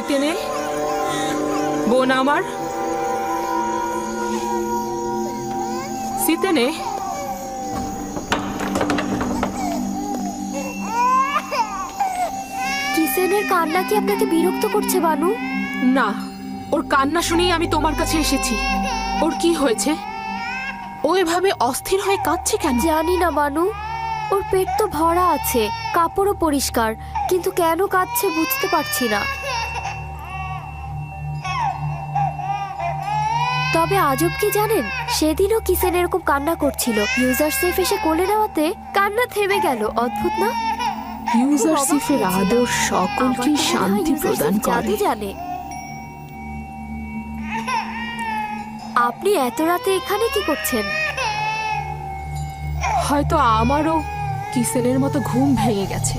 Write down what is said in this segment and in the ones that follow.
সিতেনে, বোন আমার, সিতেনে। কিসেনের কান্না কি আপনাকে বিরক্ত করছে বানু? না, ওর কান্না শুনেই আমি তোমার কাছে এসেছি। ওর কি হয়েছে? ও এভাবে অস্থির হয়ে কাঁদছে কেন? জানি না বানু, ওর পেট তো ভরা আছে, কাপড়ও পরিষ্কার, কিন্তু কেন কাঁদছে বুঝতে পারছি না। তবে আজব কি জানেন, সেদিনও কিসেন এরকম কান্না করছিল। ইউজার সেফ এসে কোলে নেওয়াতে কান্না থেমে গেল। অদ্ভুত না? ইউজারসিফের আদর সকলকে শান্তি প্রদান করে। জানে। আপনি এত রাতে এখানে কি করছেন? হয়তো আমারও কিসেনের মতো ঘুম ভেঙে গেছে।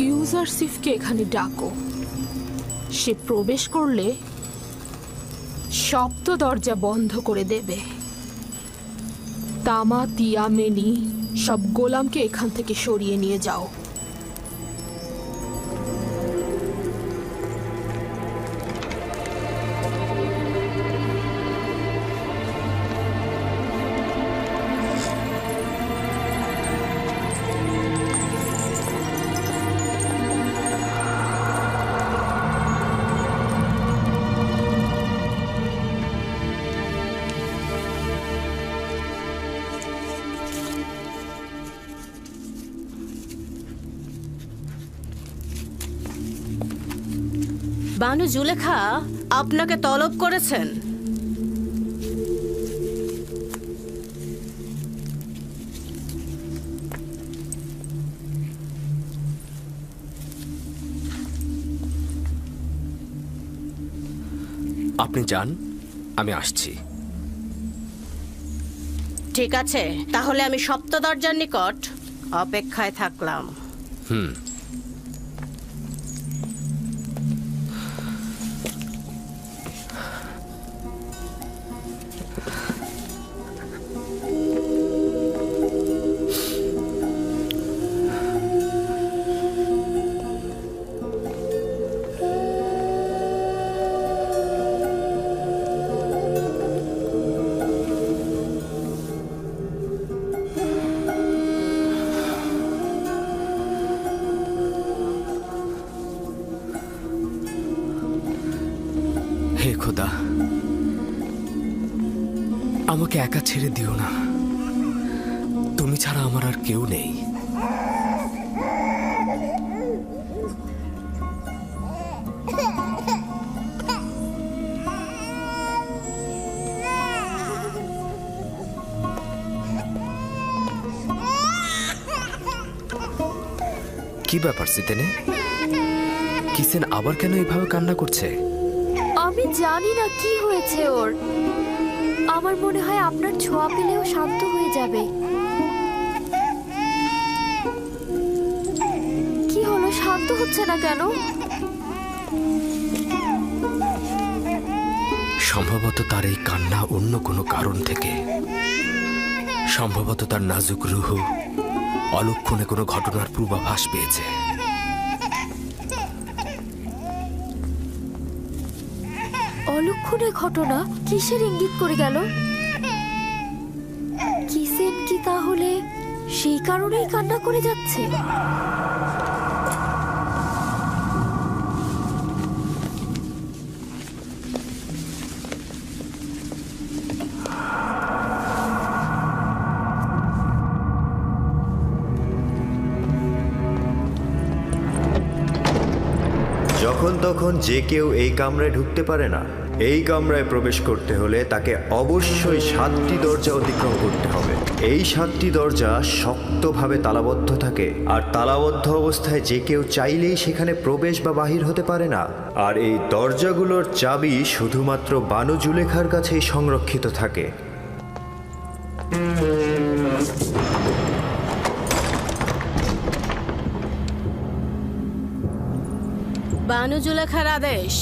ইউজারসিফকে এখানে ডাকো। সে প্রবেশ করলে সপ্ত দরজা বন্ধ করে দেবে। তামা, তিয়া, মেনি সব গোলামকে এখান থেকে সরিয়ে নিয়ে যাও। বানু জুলেখা আপনাকে তলব করেছেন। আপনি যান, আমি আসছি। ঠিক আছে, তাহলে আমি সপ্ত দরজার নিকট অপেক্ষায় থাকলাম। হে খোদা, আমাকে একা ছেড়ে দিও না। তুমি ছাড়া আমার আর কেউ নেই। কি ব্যাপার সিতেনে? কিসেন আবার কেন এইভাবে কান্না করছে? আমি জানি না কি হয়েছে ওর। আমার মনে হয় আপনার ছোঁয়া পেলেও শান্ত হয়ে যাবে। কি হলো, শান্ত হচ্ছে না কেন? সম্ভবত তার এই কান্না অন্য কোনো কারণ থেকে। সম্ভবত তার নাজুক রুহ অলক্ষণে কোনো ঘটনার পূর্বাভাস পেয়েছে। অলক্ষণে ঘটনা? কিসের ইঙ্গিত করে গেল? কিসেন কি তাহলে সেই কারণেই কান্না করে যাচ্ছে? তখন যে কেউ এই কামরায় ঢুকতে পারে না। এই কামরায় প্রবেশ করতে হলে তাকে অবশ্যই 7টি দরজা অতিক্রম করতে হবে। এই 7টি দরজা শক্তভাবে তালাবদ্ধ থাকে, আর তালাবদ্ধ অবস্থায় যে কেউ চাইলেই সেখানে প্রবেশ বা বাহির হতে পারে না। আর এই দরজাগুলোর চাবি শুধুমাত্র বানু জুলেখার কাছেই সংরক্ষিত থাকে। বানু জুলেখার আদেশ।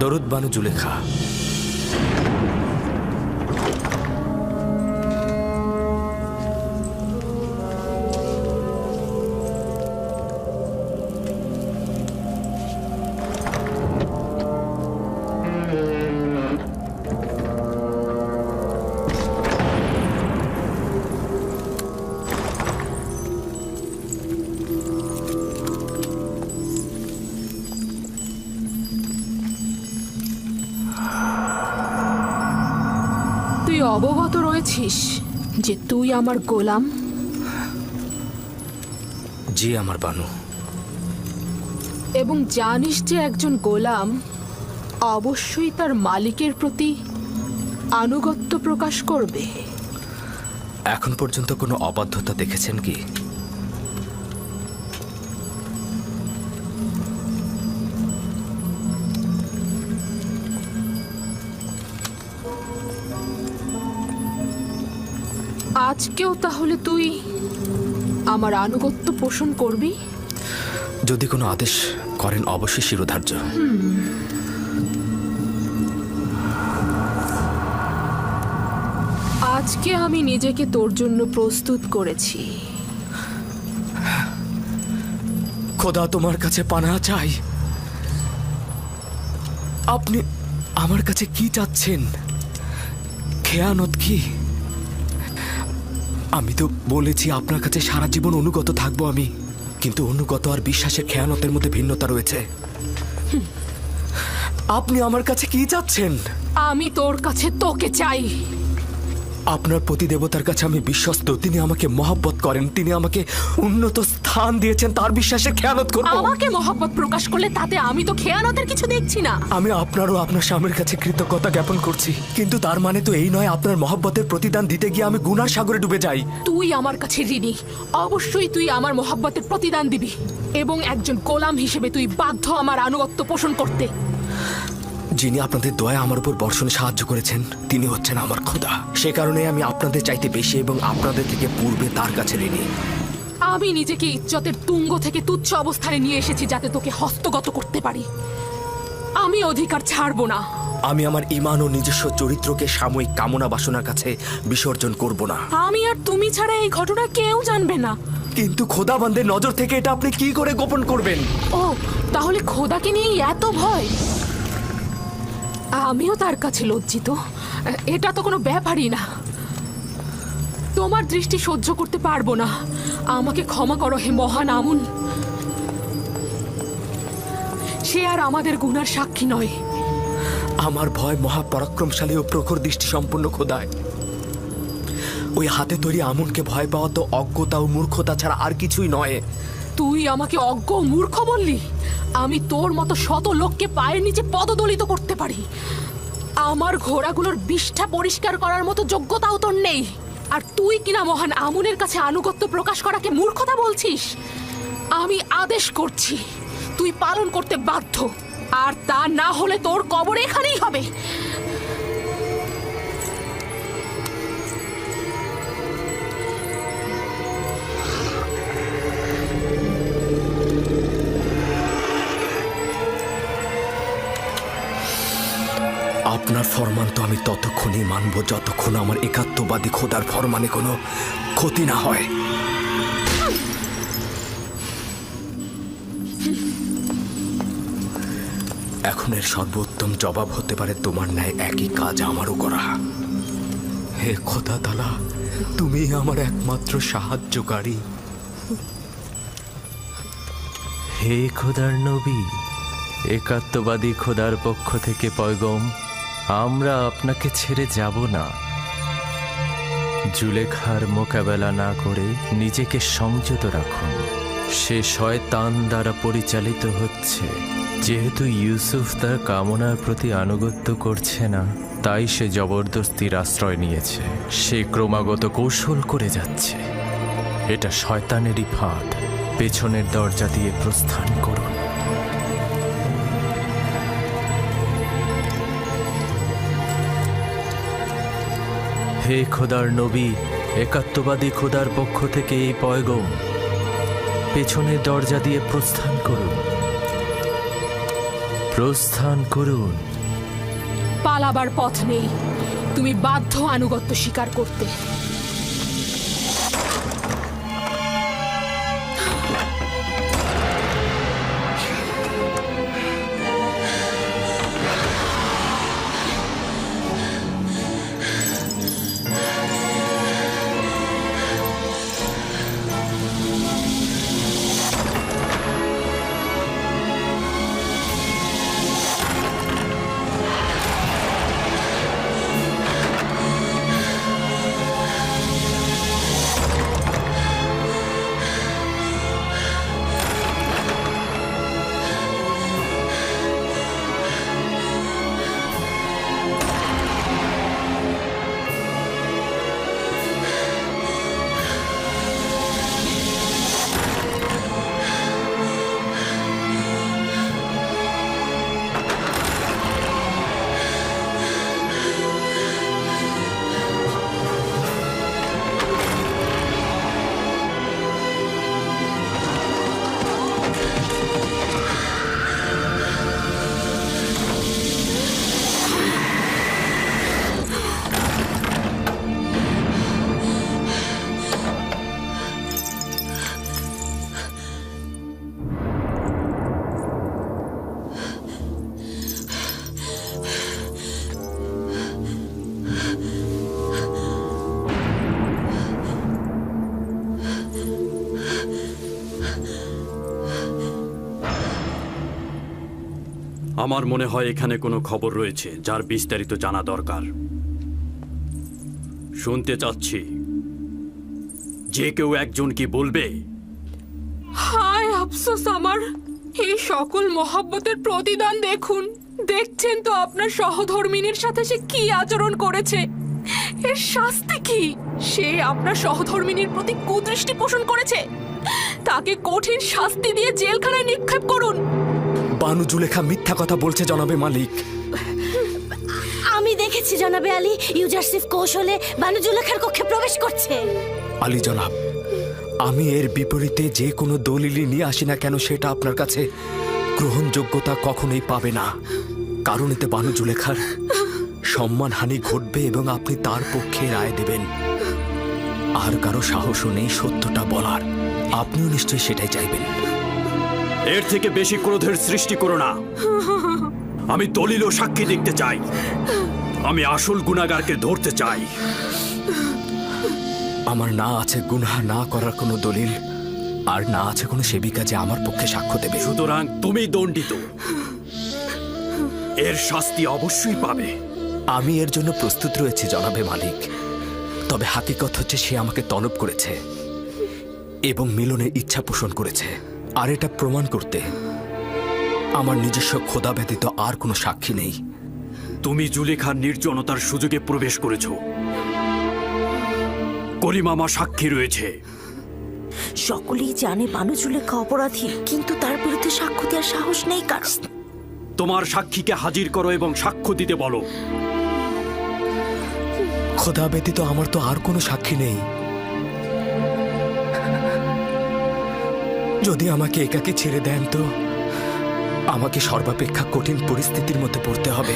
দরুদ বানু জুলেখা। তুই অবগত রয়েছিস যে তুই আমার গোলাম? জি আমার বানু। এবং জানিস যে একজন গোলাম অবশ্যই তার মালিকের প্রতি আনুগত্য প্রকাশ করবে। এখন পর্যন্ত কোনো অবাধ্যতা দেখেছেন কি? আজকেও তাহলে তুই আমার আনুগত্য পোষণ করবি? যদি কোনো আদেশ করেন অবশ্যই শিরোধার্য। আজকে আমি নিজেকে তোর জন্য প্রস্তুত করেছি। খোদা তোমার কাছে পানাহ চাই। আপনি আমার কাছে কি চাচ্ছেন? খেয়ানত কি? আমি তো বলেছি আপনার কাছে সারা জীবন অনুগত থাকবো আমি, কিন্তু অনুগত আর বিশ্বাসের খেয়ানতের মধ্যে ভিন্নতা রয়েছে। আপনি আমার কাছে কি চাচ্ছেন? আমি তোর কাছে তোকে চাই। আপনার প্রতি দেবতার কাছে আমি বিশ্বস্ত। তিনি আমাকে মহব্বত করেন, তিনি আমাকে উন্নত স্থান দিয়েছেন, তার বিশ্বাসে খেয়ানত করব। আমাকে মহব্বত প্রকাশ করলে তাতে আমি তো খেয়ানতের কিছু দেখছি না। আমি আপনারও আপনার স্বামীর কাছে কৃতজ্ঞতা জ্ঞাপন করছি, কিন্তু তার মানে তো এই নয় আপনার মহব্বতের প্রতিদান দিতে গিয়ে আমি গুনার সাগরে ডুবে যাই। তুই আমার কাছে ঋণী। অবশ্যই তুই আমার মহব্বতের প্রতিদান দিবি, এবং একজন গোলাম হিসেবে তুই বাধ্য আমার আনুগত্য পোষণ করতে। যিনি আপনাদের দয়া আমার উপর বর্ষণে সাহায্য করেছেন তিনি হচ্ছেন আমার খোদা। সে কারণে আমি আপনাদের চাইতে বেশি এবং আপনাদের থেকে পূর্বে তার কাছে ঋণী। আমি নিজেকে ইজ্জতের তুঙ্গ থেকে তুচ্ছ অবস্থানে নিয়ে এসেছি যাতে তোকে হস্তগত করতে পারি। আমি অধিকার ছাড়বো না। আমি আমার ঈমান ও নিজস্ব চরিত্রকে সাময়িক কামনা বাসনার কাছে বিসর্জন করব না। আমি আর তুমি ছাড়া এই ঘটনা কেউ জানবে না। কিন্তু খোদাবন্দের নজর থেকে এটা আপনি কি করে গোপন করবেন? ও, তাহলে খোদাকে নিয়ে এত ভয়? আমিও তার কাছে লজ্জিত। এটা তো কোনো ব্যাপারই না। তোমার দৃষ্টি সহ্য করতে পারবো না। আমাকে ক্ষমা করো হে মহান আমুন। সে আর আমাদের গুনার সাক্ষী নয়। আমার ভয় মহাপরাক্রমশালী ও প্রখর দৃষ্টি সম্পন্ন খোদায়। ওই হাতে তৈরি আমুনকে ভয় পাওয়া তো অজ্ঞতা ও মূর্খতা ছাড়া আর কিছুই নয়। তুই আমাকে অজ্ঞ ও মূর্খ বললি? আমি তোর মতো শত লোককে পায়ের নিচে পদদলিত করতে পারি। আমার ঘোড়াগুলোর বিষ্ঠা পরিষ্কার করার মতো যোগ্যতাও তোর নেই, আর তুই কিনা মহান আমুনের কাছে আনুগত্য প্রকাশ করাকে মূর্খতা বলছিস? আমি আদেশ করছি, তুই পালন করতে বাধ্য, আর তা না হলে তোর কবর এখানেই হবে। আপনার ফরমান তো আমি ততক্ষণই মানব যতক্ষণ আমার একাত্মবাদী খোদার ফরমানে কোনো ক্ষতি না হয়। এখন এর সর্বোত্তম জবাব হতে পারে তোমার ন্যায় একই কাজ আমারও করা। হে খোদা তাআলা, তুমি আমার একমাত্র সাহায্যকারী। হে খোদার নবী, একাত্মবাদী খোদার পক্ষ থেকে পয়গম, আমরা আপনাকে ছেড়ে যাব না। জুলেখার মোকাবেলা না করে নিজেকে সংযত রাখুন। সে শয়তান দ্বারা পরিচালিত হচ্ছে। যেহেতু ইউসুফ তার কামনার প্রতি আনুগত্য করছে না, তাই সে জবরদস্তির আশ্রয় নিয়েছে। সে ক্রমাগত কৌশল করে যাচ্ছে। এটা শয়তানেরই ফাঁদ। পেছনের দরজা দিয়ে প্রস্থান করুন। হে খোদার নবী, একাত্মবাদী খোদার পক্ষ থেকে এই পয়গম, পেছনের দরজা দিয়ে প্রস্থান করুন। প্রস্থান করুন। পালাবার পথ নেই, তুমি বাধ্য আনুগত্য স্বীকার করতে। আমার মনে হয় এখানে কোনো খবর রয়েছে যার বিস্তারিত জানা দরকার। শুনতে চাচ্ছি, যে কেউ একজন কি বলবে? হায় আফসোস আমার, এই সকল মহব্বতের প্রতিদান দেখুন। দেখছেন তো আপনার সহধর্মিনীর সাথে সে কি আচরণ করেছে। এর শাস্তি কি? সে আপনার সহধর্মিনীর প্রতি কুদৃষ্টি পোষণ করেছে। তাকে কঠিন শাস্তি দিয়ে জেলখানায় নিক্ষেপ করুন। বানু জুলেখা মিথ্যা কথা বলছে জনাবে মালিক। আমি দেখেছি জনাবে আলী, ইউজারসিফ কৌশলে বানু জুলেখার কক্ষে প্রবেশ করছে। আলী জনাব, আমি এর বিপরীতে যে কোনো দলিলই নিয়ে আসি না কেন, সেটা আপনার কাছে গ্রহণযোগ্যতা কখনোই পাবে না। কারণ এতে বানু জুলেখার সম্মানহানি ঘটবে এবং আপনি তার পক্ষে রায় দেবেন। আর কারো সাহসও নেই সত্যটা বলার। আপনিও নিশ্চয়ই সেটাই চাইবেন। এর থেকে বেশি ক্রোধের সৃষ্টি করো না। আমি দলিল ও সাক্ষী দেখতে চাই। আমি আসল গুনাহগারকে ধরতে চাই। আমার না আছে গুনাহ না করার কোনো দলিল, আর না আছে কোনো সেবিকা যে আমার পক্ষে সাক্ষ্য দেবে। সুতরাং তুমি দণ্ডিত। এর শাস্তি অবশ্যই পাবে। আমি এর জন্য প্রস্তুত রয়েছি জনাবে মালিক। তবে হাকিকত হচ্ছে সে আমাকে তলব করেছে এবং মিলনের ইচ্ছা পোষণ করেছে। আর এটা প্রমাণ করতে আমার নিজস্ব খোদা ব্যতীত আর কোনো সাক্ষী নেই। তুমি জুলেখার নির্জনতার সুযোগে প্রবেশ করেছ। করিমামা সাক্ষী রয়েছে। সকলেই জানে বানু জুলেখা অপরাধী, কিন্তু তার বিরুদ্ধে সাক্ষ্য দেওয়ার সাহস নেই কারণ। তোমার সাক্ষীকে হাজির করো এবং সাক্ষ্য দিতে বলো। খোদা ব্যতীত আমার তো আর কোনো সাক্ষী নেই। যদি আমাকে একাকে ছেড়ে দেন তো আমাকে সর্বাপেক্ষা কঠিন পরিস্থিতির মধ্যে পড়তে হবে।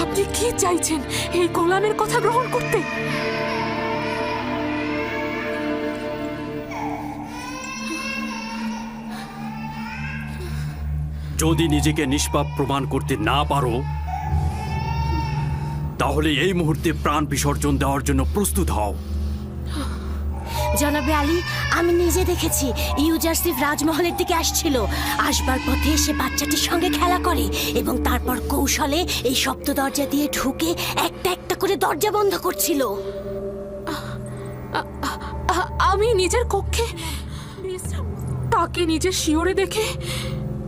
আপনি কি চাইছেন, এই গোলামের কথা গ্রহণ করতে? যদি নিজেকে নিষ্পাপ প্রমাণ করতে না পারো তাহলে এই মুহূর্তে প্রাণ বিসর্জন দেওয়ার জন্য প্রস্তুত হও। জনাবে আলী, আমি নিজে দেখেছি ইউজারসিফ রাজমহলের দিকে আসছিল। আসবার পথে সে বাচ্চাটির সঙ্গে খেলা করে এবং তারপর কৌশলে এই সপ্ত দরজা দিয়ে ঢুকে একটা একটা করে দরজা বন্ধ করছিল। আমি নিজের কক্ষে তাকে নিজের শিওরে দেখে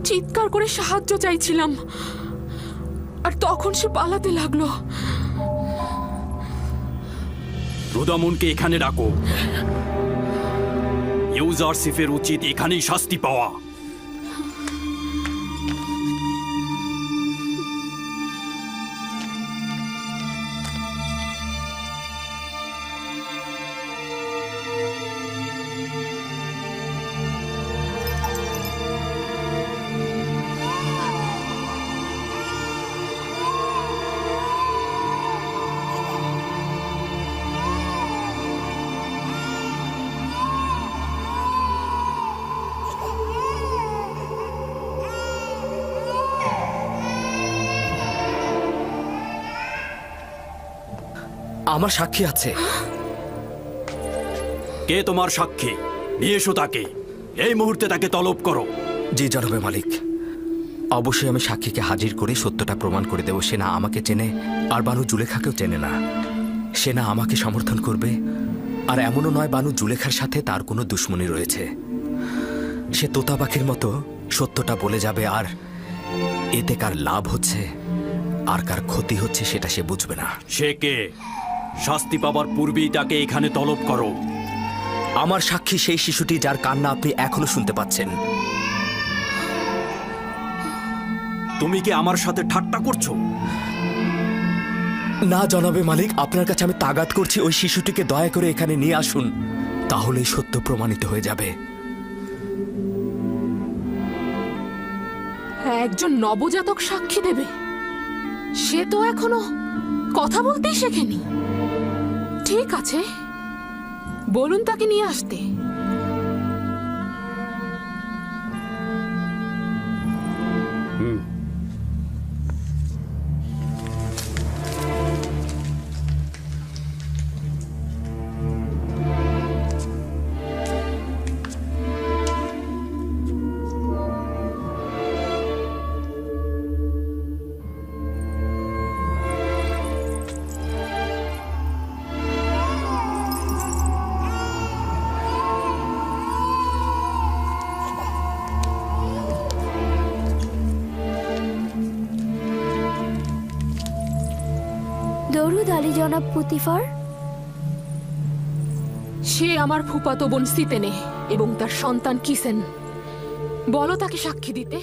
চিৎকার করে সাহায্য চাইছিলাম, আর তখন সে পালাতে লাগলো। রুদামুনকে এখানে রাখো। ইউজারসিফের উচিত এখানেই শাস্তি পাওয়া। আমার সাক্ষী আছে। কে তোমার সাক্ষী? নিয়ে এসো তাকে। এই মুহূর্তে তাকে তলব করো। জি জনাবে মালিক, অবশ্যই আমি সাক্ষীকে হাজির করে সত্যটা প্রমাণ করে দেব। সে না আমাকে চেনে, আর বানু জুলেখাকেও চেনে না। সে না আমাকে সমর্থন করবে, আর এমনও নয় বানু জুলেখার সাথে তার কোনো দুশ্মনী রয়েছে। সে তোতা পাখির মতো সত্যটা বলে যাবে, আর এতে কার লাভ হচ্ছে আর কার ক্ষতি হচ্ছে সেটা সে বুঝবে না। সে কে? শাস্তি পাবার পূর্বেই তাকে এখানে তলব করো। আমার সাক্ষী সেই শিশুটি যার কান্না আপনি এখনো শুনতে পাচ্ছেন। তুমি কি আমার সাথে ঠাট্টা করছো? না জনাবে মালিক, আপনার কাছে আমি তাগাদ করছি, ওই শিশুটিকে দয়া করে এখানে নিয়ে আসুন, তাহলেই সত্য প্রমাণিত হয়ে যাবে। একজন নবজাতক সাক্ষী দেবে? সে তো এখনো কথা বলতেই শেখেনি। ঠিক আছে, বলুন তাকে নিয়ে আসতে। দরুদ আলী জনাব পুতিফার। সে আমার ফুফাতো বোন সিতেনে এবং তার সন্তান কিসেন। বলো তাকে সাক্ষী দিতে।